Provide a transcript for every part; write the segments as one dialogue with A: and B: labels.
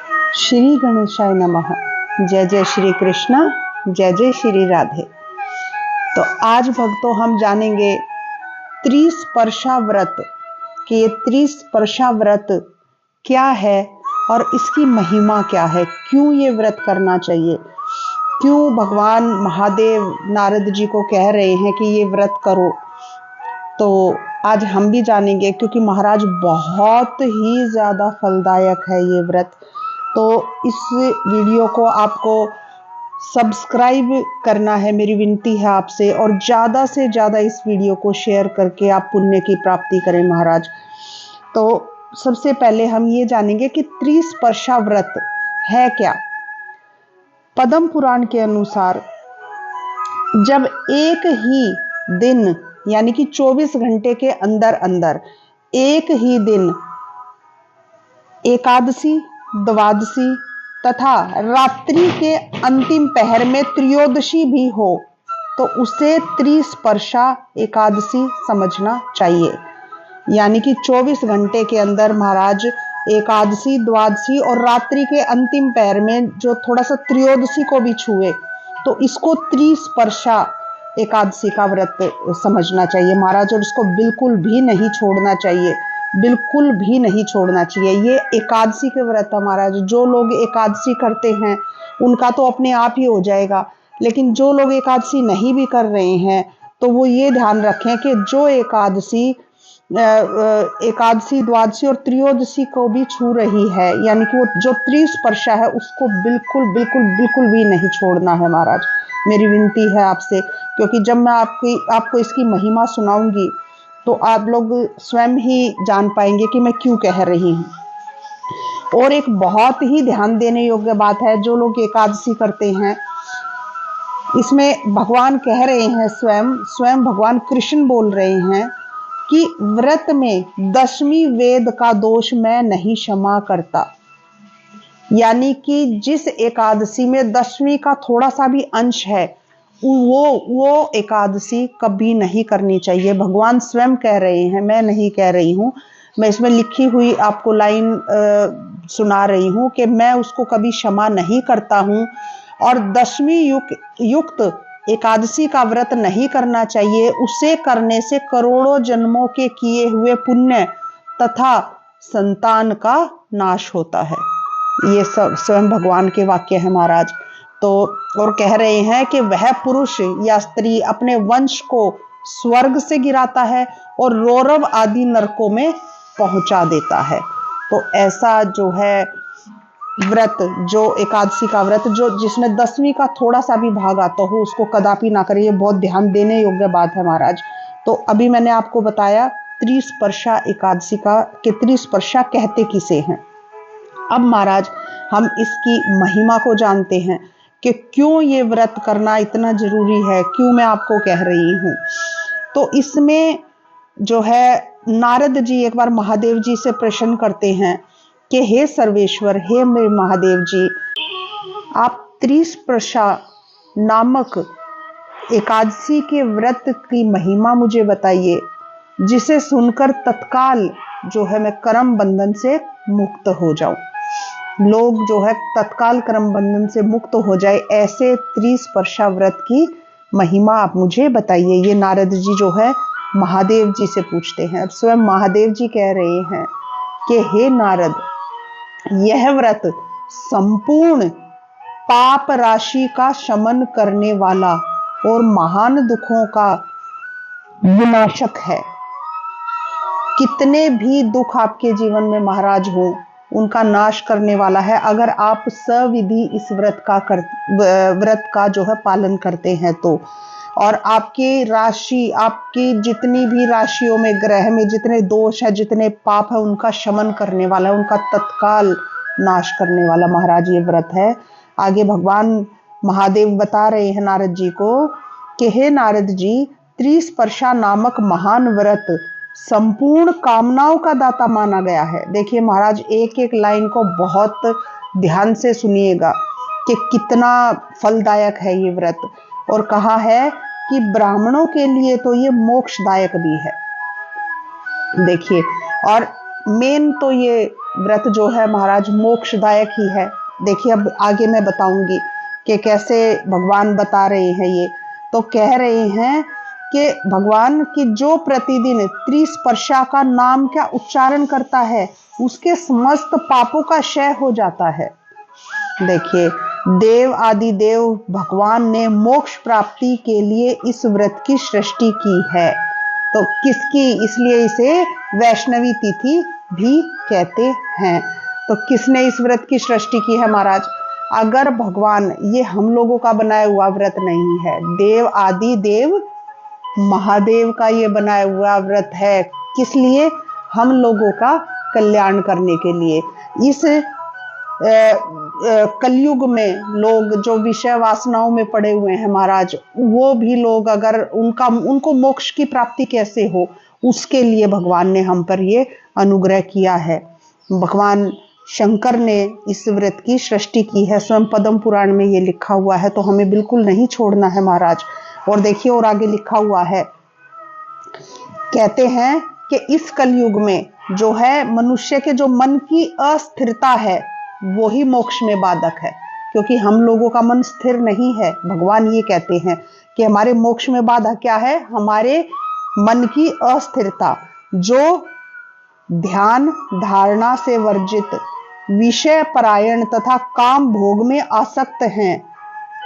A: श्री गणेशाय नमः। जय जय श्री कृष्ण, जय जय श्री राधे। तो आज भक्तों हम जानेंगे त्रिस्पर्शा व्रत कि ये त्रिस्पर्शा व्रत क्या है और इसकी महिमा क्या है, क्यों ये व्रत करना चाहिए, क्यों भगवान महादेव नारद जी को कह रहे हैं कि ये व्रत करो। तो आज हम भी जानेंगे, क्योंकि महाराज बहुत ही ज़्यादा फलदायक है ये व्रत। तो इस वीडियो को आपको सब्सक्राइब करना है, मेरी विनती है आपसे, और ज़्यादा से ज़्यादा इस वीडियो को शेयर करके आप पुण्य की प्राप्ति करें महाराज। तो सबसे पहले हम ये जानेंगे कि त्रिस्पर्शा व्रत है क्या। पद्म पुराण के अनुसार जब एक ही दिन यानी कि 24 घंटे के अंदर अंदर एक ही दिन एकादशी, द्वादशी तथा रात्रि के अंतिम पहर में त्रयोदशी भी हो तो उसे त्रिस्पर्शा एकादशी समझना चाहिए। यानी कि 24 घंटे के अंदर महाराज एकादशी, द्वादशी और रात्रि के अंतिम पहर में जो थोड़ा सा त्रयोदशी को भी छुए तो इसको त्रिस्पर्शा एकादशी का व्रत समझना चाहिए महाराज, और इसको बिल्कुल भी नहीं छोड़ना चाहिए, बिल्कुल भी नहीं छोड़ना चाहिए। ये एकादशी के व्रत है महाराज। जो लोग एकादशी करते हैं उनका तो अपने आप ही हो जाएगा, लेकिन जो लोग एकादशी नहीं भी कर रहे हैं तो वो ये ध्यान रखें कि जो एकादशी द्वादशी और त्रयोदशी को भी छू रही है, यानी कि वो जो त्रिस्पर्शा है उसको बिल्कुल बिल्कुल बिल्कुल भी नहीं छोड़ना है महाराज। मेरी विनती है आपसे, क्योंकि जब मैं आपको इसकी महिमा सुनाऊंगी तो आप लोग स्वयं ही जान पाएंगे कि मैं क्यों कह रही हूँ। और एक बहुत ही ध्यान देने योग्य बात है, जो लोग एकादशी करते हैं इसमें भगवान कह रहे हैं, स्वयं भगवान कृष्ण बोल रहे हैं कि व्रत में 10वीं वेद का दोष मैं नहीं क्षमा करता। यानी कि जिस एकादशी में 10वीं का थोड़ा सा भी अंश है वो एकादशी कभी नहीं करनी चाहिए। भगवान स्वयं कह रहे हैं, मैं नहीं कह रही हूँ। मैं इसमें लिखी हुई आपको लाइन सुना रही हूँ कि मैं उसको कभी क्षमा नहीं करता हूँ, और 10वीं युक्त एकादशी का व्रत नहीं करना चाहिए। उसे करने से करोड़ों जन्मों के किए हुए पुण्य तथा संतान का नाश होता है। ये सब स्वयं भगवान के वाक्य है महाराज। तो और कह रहे हैं कि वह पुरुष या स्त्री अपने वंश को स्वर्ग से गिराता है और रौरव आदि नरकों में पहुंचा देता है। तो ऐसा जो है व्रत, जो एकादशी का व्रत जो जिसमें 10वीं का थोड़ा सा भी भाग आता हो उसको कदापि ना करिए। बहुत ध्यान देने योग्य बात है महाराज। तो अभी मैंने आपको बताया त्रिस्पर्शा एकादशी का कि त्रिस्पर्शा कहते किसे हैं। अब महाराज हम इसकी महिमा को जानते हैं कि क्यों ये व्रत करना इतना जरूरी है, क्यों मैं आपको कह रही हूं। तो इसमें जो है नारद जी एक बार महादेव जी से प्रश्न करते हैं कि हे सर्वेश्वर, हे मेरे महादेव जी, आप त्रिस्पर्शा नामक एकादशी के व्रत की महिमा मुझे बताइए, जिसे सुनकर तत्काल जो है मैं कर्म बंधन से मुक्त हो जाऊं। लोग जो है तत्काल कर्म बंधन से मुक्त हो जाए, ऐसे त्रिस्पर्शा व्रत की महिमा आप मुझे बताइए। ये नारद जी जो है महादेव जी से पूछते हैं। अब स्वयं महादेव जी कह रहे हैं कि हे नारद, यह व्रत संपूर्ण पाप राशि का शमन करने वाला और महान दुखों का विनाशक है। कितने भी दुख आपके जीवन में महाराज हो उनका नाश करने वाला है, अगर आप सविधि इस व्रत का जो है पालन करते हैं तो। और आपकी राशि, आपकी जितनी भी राशियों में ग्रह में जितने दोष है, जितने पाप है, उनका शमन करने वाला है, उनका तत्काल नाश करने वाला महाराज ये व्रत है। आगे भगवान महादेव बता रहे हैं नारद जी को कि हे नारद जी, त्रिस्पर्शा नामक महान व्रत संपूर्ण कामनाओं का दाता माना गया है। देखिए महाराज, एक एक लाइन को बहुत ध्यान से सुनिएगा कि कितना फलदायक है ये व्रत। और कहा है कि ब्राह्मणों के लिए तो ये मोक्षदायक भी है। देखिए, और मेन तो ये व्रत जो है महाराज मोक्षदायक ही है। देखिए अब आगे मैं बताऊंगी कि कैसे भगवान बता रहे हैं ये। तो कह रहे हैं कि भगवान की जो प्रतिदिन त्रिस्पर्शा का नाम क्या उच्चारण करता है उसके समस्त पापों का क्षय हो जाता है। देखिए देव आदि देव भगवान ने मोक्ष प्राप्ति के लिए इस व्रत की सृष्टि की है। तो किसकी, इसलिए इसे वैष्णवी तिथि भी कहते हैं। तो किसने इस व्रत की सृष्टि की है महाराज? अगर भगवान, ये हम लोगों का बनाया हुआ व्रत नहीं है, देव आदि देव महादेव का ये बनाया हुआ व्रत है। किस लिए? हम लोगों का कल्याण करने के लिए। इस कलयुग में लोग जो विषय वासनाओं में पड़े हुए हैं महाराज, वो भी लोग अगर उनको मोक्ष की प्राप्ति कैसे हो, उसके लिए भगवान ने हम पर ये अनुग्रह किया है। भगवान शंकर ने इस व्रत की सृष्टि की है, स्वयं पद्म पुराण में ये लिखा हुआ है। तो हमें बिल्कुल नहीं छोड़ना है महाराज। और देखिए और आगे लिखा हुआ है, कहते हैं कि इस कलयुग में जो है मनुष्य के जो मन की अस्थिरता है वो ही मोक्ष में बाधक है, क्योंकि हम लोगों का मन स्थिर नहीं है। भगवान ये कहते हैं कि हमारे मोक्ष में बाधा क्या है? हमारे मन की अस्थिरता। जो ध्यान धारणा से वर्जित, विषय परायण तथा काम भोग में आसक्त हैं।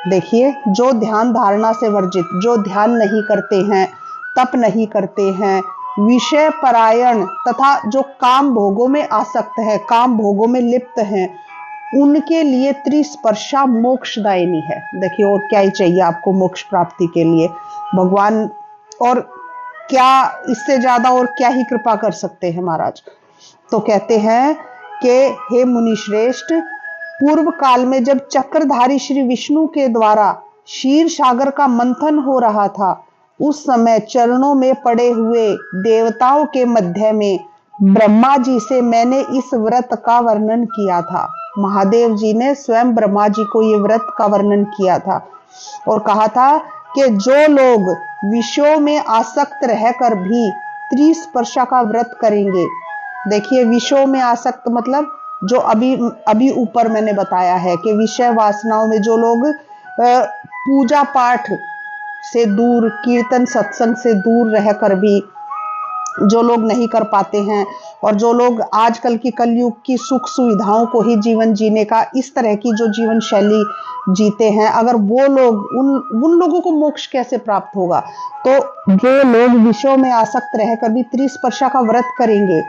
A: देखिए जो ध्यान धारणा से वर्जित, जो ध्यान नहीं करते हैं, तप नहीं करते हैं, विषय परायण तथा जो काम भोगों में आसक्त है, काम भोगों में लिप्त हैं, उनके लिए त्रिस्पर्शा मोक्षदायिनी है। देखिए और क्या ही चाहिए आपको मोक्ष प्राप्ति के लिए भगवान, और क्या इससे ज्यादा और क्या ही कृपा कर सकते हैं महाराज। तो कहते हैं कि हे मुनि श्रेष्ठ, पूर्व काल में जब चक्रधारी श्री विष्णु के द्वारा क्षीर सागर का मंथन हो रहा था, उस समय चरणों में पड़े हुए देवताओं के मध्य में ब्रह्मा जी से मैंने इस व्रत का वर्णन किया था। महादेव जी ने स्वयं ब्रह्मा जी को ये व्रत का वर्णन किया था और कहा था कि जो लोग विषयों में आसक्त रहकर भी त्रिस्पर्शा का व्रत करेंगे। देखिए विषयों में आसक्त मतलब जो अभी ऊपर मैंने बताया है कि विषय वासनाओं में जो लोग पूजा पाठ से दूर, कीर्तन सत्संग से दूर रहकर भी जो लोग नहीं कर पाते हैं, और जो लोग आजकल की कलयुग की सुख सुविधाओं को ही जीवन जीने का, इस तरह की जो जीवन शैली जीते हैं, अगर वो लोग उन लोगों को मोक्ष कैसे प्राप्त होगा? तो जो लोग विषयों में आसक्त रहकर भी त्रिस्पर्शा का व्रत करेंगे,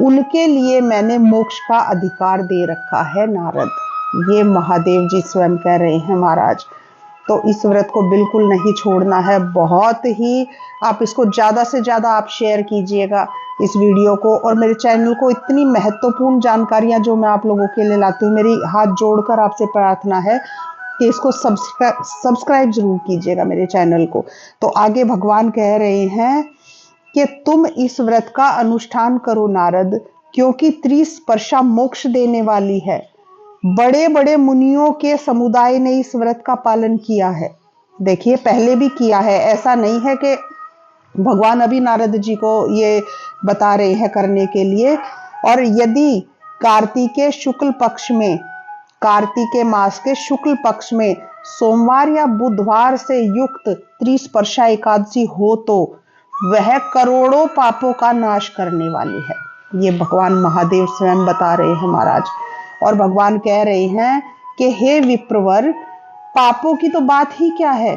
A: उनके लिए मैंने मोक्ष का अधिकार दे रखा है नारद। ये महादेव जी स्वयं कह रहे हैं महाराज। तो इस व्रत को बिल्कुल नहीं छोड़ना है। बहुत ही आप इसको ज्यादा से ज्यादा आप शेयर कीजिएगा इस वीडियो को, और मेरे चैनल को इतनी महत्वपूर्ण जानकारियां जो मैं आप लोगों के लिए लाती हूँ, मेरी हाथ जोड़कर आपसे प्रार्थना है कि इसको सब्सक्राइब जरूर कीजिएगा मेरे चैनल को। तो आगे भगवान कह रहे हैं कि तुम इस व्रत का अनुष्ठान करो नारद, क्योंकि त्रिस्पर्शा मोक्ष देने वाली है। बड़े बड़े मुनियों के समुदाय ने इस व्रत का पालन किया है। देखिए पहले भी किया है, ऐसा नहीं है कि भगवान अभी नारद जी को ये बता रहे हैं करने के लिए। और यदि कार्तिक शुक्ल पक्ष में, कार्तिक मास के शुक्ल पक्ष में सोमवार या बुधवार से युक्त त्रिस्पर्शा एकादशी हो तो वह करोड़ों पापों का नाश करने वाली है। ये भगवान महादेव स्वयं बता रहे हैं महाराज। और भगवान कह रहे हैं कि हे विप्रवर, पापों की तो बात ही क्या है,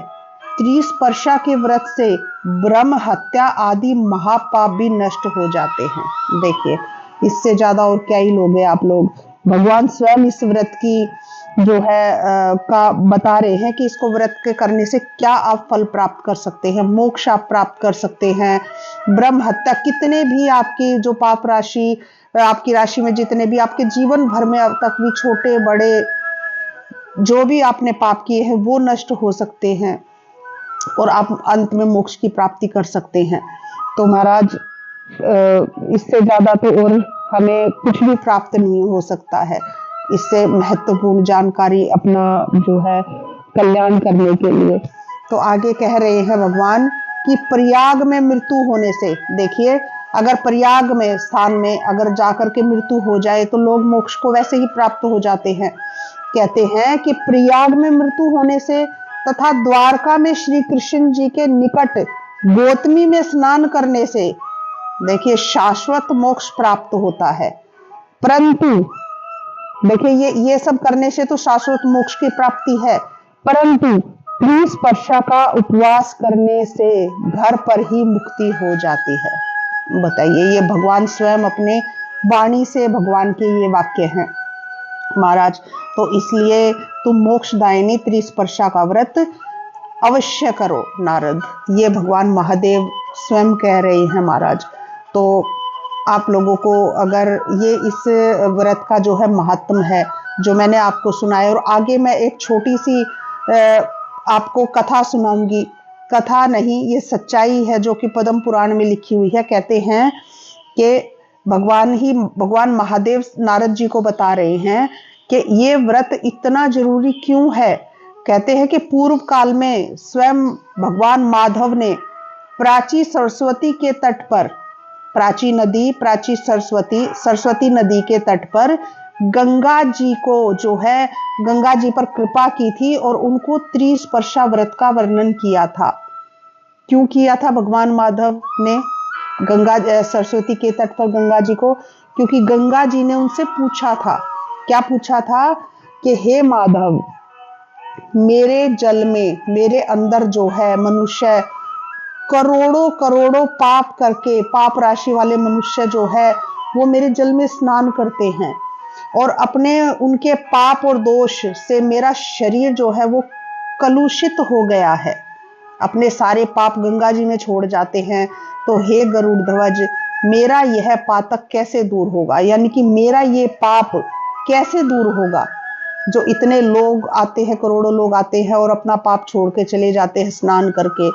A: त्रिस्पर्शा के व्रत से ब्रह्म हत्या आदि महापाप भी नष्ट हो जाते हैं। देखिए इससे ज्यादा और क्या ही लोगे आप लोग। भगवान स्वयं इस व्रत की जो है का बता रहे हैं कि इसको व्रत के करने से क्या आप फल प्राप्त कर सकते हैं, मोक्ष आप प्राप्त कर सकते हैं। ब्रह्म हत्या, कितने भी आपकी जो पाप राशि, आपकी राशि में जितने भी आपके जीवन भर में अब तक भी छोटे बड़े जो भी आपने पाप किए हैं वो नष्ट हो सकते हैं और आप अंत में मोक्ष की प्राप्ति कर सकते हैं। तो महाराज इससे ज्यादा तो और हमें कुछ भी प्राप्त नहीं हो सकता है। इससे महत्वपूर्ण जानकारी अपना जो है कल्याण करने के लिए। तो आगे कह रहे हैं भगवान कि प्रयाग में मृत्यु होने से, देखिए अगर प्रयाग में स्थान में अगर जाकर के मृत्यु हो जाए तो लोग मोक्ष को वैसे ही प्राप्त हो जाते हैं। कहते हैं कि प्रयाग में मृत्यु होने से तथा द्वारका में श्री कृष्ण जी के निकट गौतमी में स्नान करने से देखिए शाश्वत मोक्ष प्राप्त होता है। परंतु देखिए ये सब करने से तो शाश्वत मोक्ष की प्राप्ति है, परंतु 30 वर्षा का उपवास करने से घर पर ही मुक्ति हो जाती है। बताइए, ये भगवान स्वयं अपने वाणी से भगवान के ये वाक्य हैं महाराज। तो इसलिए तुम मोक्षदायिनी 30 वर्षा का व्रत अवश्य करो नारद, ये भगवान महादेव स्वयं कह रहे हैं महाराज। तो आप लोगों को अगर ये इस व्रत का जो है महात्म है जो मैंने आपको सुनाया, और आगे मैं एक छोटी सी आपको कथा सुनाऊंगी। कथा नहीं, ये सच्चाई है जो कि पद्म पुराण में लिखी हुई है। कहते हैं कि भगवान महादेव नारद जी को बता रहे हैं कि ये व्रत इतना जरूरी क्यों है। कहते हैं कि पूर्व काल में स्वयं भगवान माधव ने प्राची सरस्वती के तट पर, प्राची सरस्वती नदी के तट पर गंगा जी को जो है गंगा जी पर कृपा की थी और उनको 30 वर्षा व्रत का वर्णन किया था। क्यों किया था भगवान माधव ने सरस्वती के तट पर गंगा जी को? क्योंकि गंगा जी ने उनसे पूछा था, क्या पूछा था कि हे माधव, मेरे जल में, मेरे अंदर जो है मनुष्य करोड़ों करोड़ों पाप करके, पाप राशि वाले मनुष्य जो है वो मेरे जल में स्नान करते हैं और अपने उनके पाप और दोष से मेरा शरीर जो है वो कलुषित हो गया है, अपने सारे पाप गंगा जी में छोड़ जाते हैं। तो हे गरुड़ ध्वज, मेरा यह पातक कैसे दूर होगा, यानी कि मेरा ये पाप कैसे दूर होगा? जो इतने लोग आते हैं, करोड़ों लोग आते हैं और अपना पाप छोड़ के चले जाते हैं स्नान करके।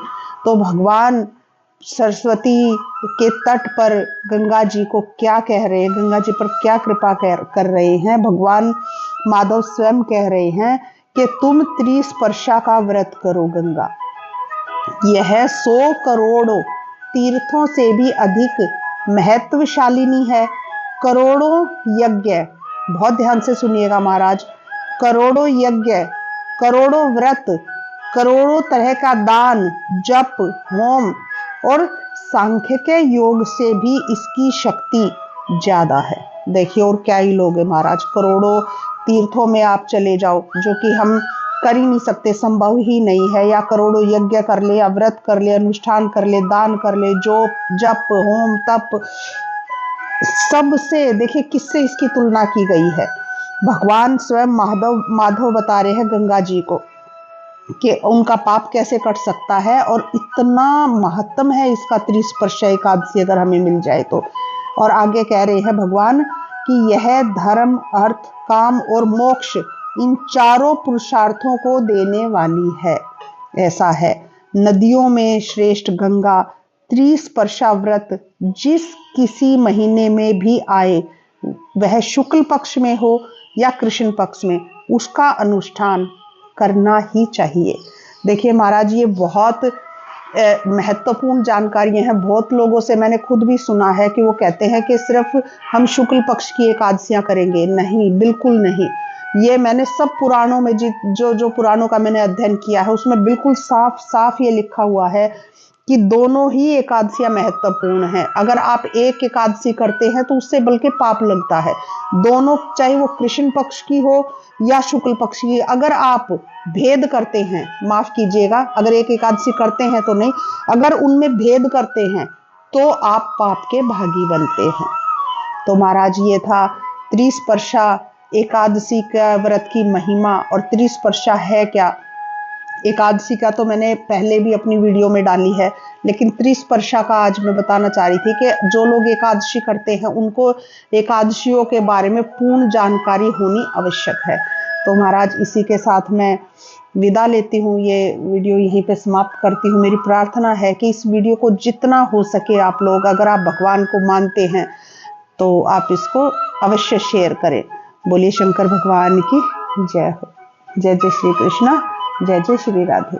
A: तो भगवान सरस्वती के तट पर गंगा जी को क्या कह रहे हैं, गंगा जी पर क्या कृपा कर रहे हैं? भगवान माधव स्वयं कह रहे हैं कि तुम 30 वर्षा का व्रत करो गंगा, यह 100 करोड़ तीर्थों से भी अधिक महत्वशालिनी है। करोड़ों यज्ञ, बहुत ध्यान से सुनिएगा महाराज, करोड़ों यज्ञ, करोड़ों व्रत, करोड़ों तरह का दान, जप, होम और सांख्य के योग से भी इसकी शक्ति ज्यादा है। देखिए, और क्या ही लोग है महाराज, करोड़ों तीर्थों में आप चले जाओ जो कि हम कर ही नहीं सकते, संभव ही नहीं है, या करोड़ों यज्ञ कर ले, या व्रत कर ले, अनुष्ठान कर ले, दान कर ले, जो जप, होम, तप, सबसे देखिए किससे इसकी तुलना की गई है। भगवान स्वयं माधव बता रहे हैं गंगा जी को कि उनका पाप कैसे कट सकता है, और इतना महत्म है इसका 30 वर्षा एकादशी अगर हमें मिल जाए तो। और आगे कह रहे हैं भगवान कि यह धर्म, अर्थ, काम और मोक्ष, इन चारों पुरुषार्थों को देने वाली है। ऐसा है, नदियों में श्रेष्ठ गंगा 30 वर्षा व्रत जिस किसी महीने में भी आए, वह शुक्ल पक्ष में हो या कृष्ण पक्ष में, उसका अनुष्ठान करना ही चाहिए। देखिए महाराज, ये बहुत महत्वपूर्ण जानकारियां हैं। बहुत लोगों से मैंने खुद भी सुना है कि वो कहते हैं कि सिर्फ हम शुक्ल पक्ष की एकादशियां करेंगे। नहीं, बिल्कुल नहीं। ये मैंने सब पुराणों में जो पुराणों का मैंने अध्ययन किया है उसमें बिल्कुल साफ साफ ये लिखा हुआ है कि दोनों ही एकादशियां महत्वपूर्ण हैं। अगर आप एक एकादशी करते हैं तो उससे बल्कि पाप लगता है। दोनों, चाहे वो कृष्ण पक्ष की हो या शुक्ल पक्ष की, अगर आप भेद करते हैं, माफ कीजिएगा, अगर एक एकादशी करते हैं तो नहीं, अगर उनमें भेद करते हैं तो आप पाप के भागी बनते हैं। तो महाराज, ये था 30 वर्षा एकादशी का व्रत की महिमा। और 30 वर्षा है क्या? एकादशी का तो मैंने पहले भी अपनी वीडियो में डाली है, लेकिन 30 वर्षा का आज मैं बताना चाह रही थी कि जो लोग एकादशी करते हैं उनको एकादशियों के बारे में पूर्ण जानकारी होनी आवश्यक है। तो महाराज, इसी के साथ मैं विदा लेती हूँ, ये वीडियो यहीं पे समाप्त करती हूँ। मेरी प्रार्थना है कि इस वीडियो को जितना हो सके आप लोग, अगर आप भगवान को मानते हैं तो आप इसको अवश्य शेयर करें। बोलिए शंकर भगवान की जय हो। जय जय श्री कृष्णा, जय जय श्री राधे।